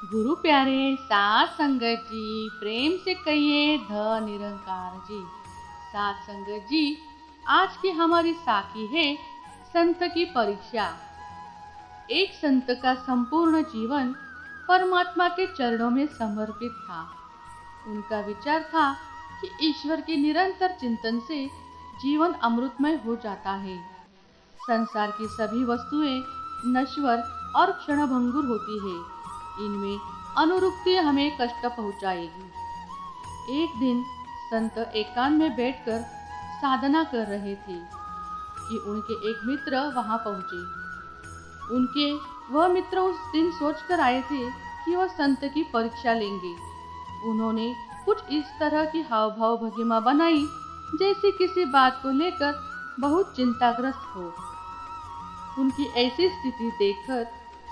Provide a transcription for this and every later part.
गुरु प्यारे सात संगत जी, प्रेम से कहिए ध निरंकार जी। सात संगत जी, आज की हमारी साखी है संत की परीक्षा। एक संत का संपूर्ण जीवन परमात्मा के चरणों में समर्पित था। उनका विचार था कि ईश्वर के निरंतर चिंतन से जीवन अमृतमय हो जाता है। संसार की सभी वस्तुएं नश्वर और क्षणभंगुर होती है। इनमें अनुरुक्ति हमें कष्ट पहुंचाएगी। एक दिन संत एकांत में बैठकर साधना कर रहे थे कि उनके एक मित्र वहां पहुंचे। उनके वह मित्र उस दिन सोचकर आए थे कि वह संत की परीक्षा लेंगे। उन्होंने कुछ इस तरह की हाव भाव भंगिमा बनाई जैसे किसी बात को लेकर बहुत चिंताग्रस्त हो। उनकी ऐसी स्थिति देखकर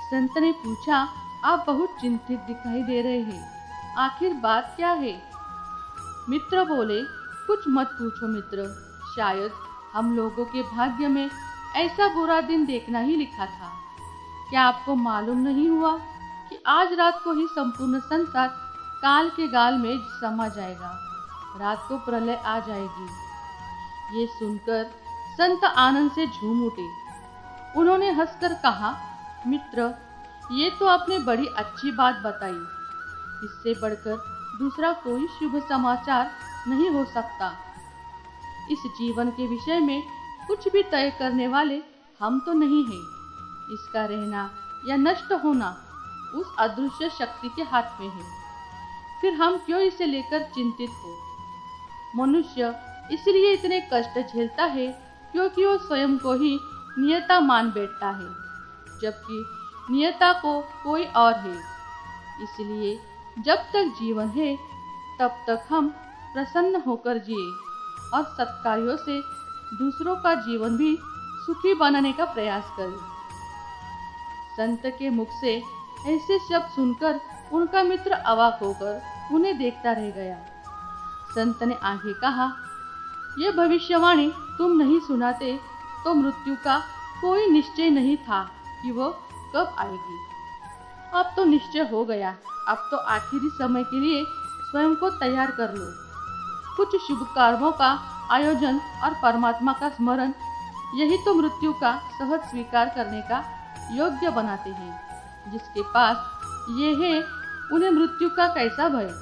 संत ने पूछा, आप बहुत चिंतित दिखाई दे रहे हैं, आखिर बात क्या है? मित्र बोले, कुछ मत पूछो मित्र, शायद हम लोगों के भाग्य में ऐसा बुरा दिन देखना ही लिखा था। क्या आपको मालूम नहीं हुआ कि आज रात को ही संपूर्ण संसार काल के गाल में समा जाएगा, रात को प्रलय आ जाएगी। ये सुनकर संत आनंद से झूम उठे। उन्होंने हंसकर कहा, मित्र, ये तो आपने बड़ी अच्छी बात बताई। इससे बढ़कर दूसरा कोई शुभ समाचार नहीं हो सकता। इस जीवन के विषय में कुछ भी तय करने वाले हम तो नहीं हैं। इसका रहना या नष्ट होना उस अदृश्य शक्ति के हाथ में है। फिर हम क्यों इसे लेकर चिंतित हो? मनुष्य इसलिए इतने कष्ट झेलता है क्योंकि वो स्वयं को ही नियता मान बैठता है, जबकि नियता को कोई और है। इसलिए जब तक जीवन है तब तक हम प्रसन्न होकर जिए और सत्कार्यों से दूसरों का जीवन भी सुखी बनाने का प्रयास करें। संत के मुख से ऐसे शब्द सुनकर उनका मित्र अवाक होकर उन्हें देखता रह गया। संत ने आगे कहा, यह भविष्यवाणी तुम नहीं सुनाते तो मृत्यु का कोई निश्चय नहीं था कि वो कब आएगी। अब तो निश्चय हो गया। अब तो आखिरी समय के लिए स्वयं को तैयार कर लो। कुछ शुभ कर्मों का आयोजन और परमात्मा का स्मरण, यही तो मृत्यु का सहज स्वीकार करने का योग्य बनाते हैं। जिसके पास ये है उन्हें मृत्यु का कैसा भय?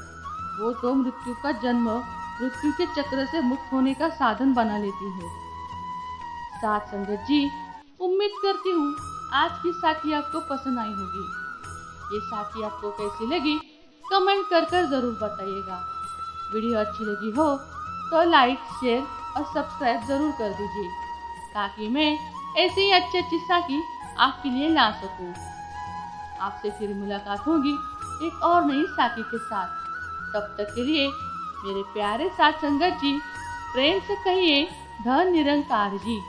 वो तो मृत्यु का जन्म मृत्यु के चक्र से मुक्त होने का साधन बना लेती है। साथ संगत जी, उम्मीद करती हूँ आज की साखी आपको पसंद आई होगी। ये साखी आपको कैसी लगी कमेंट कर जरूर बताइएगा। वीडियो अच्छी लगी हो तो लाइक, शेयर और सब्सक्राइब जरूर कर दीजिए ताकि मैं ऐसी ही अच्छी साखी आपके लिए ला सकूं। आपसे फिर मुलाकात होगी एक और नई साखी के साथ। तब तक के लिए मेरे प्यारे साथ संगत जी, प्रेम से कहिए ध निरंकार जी।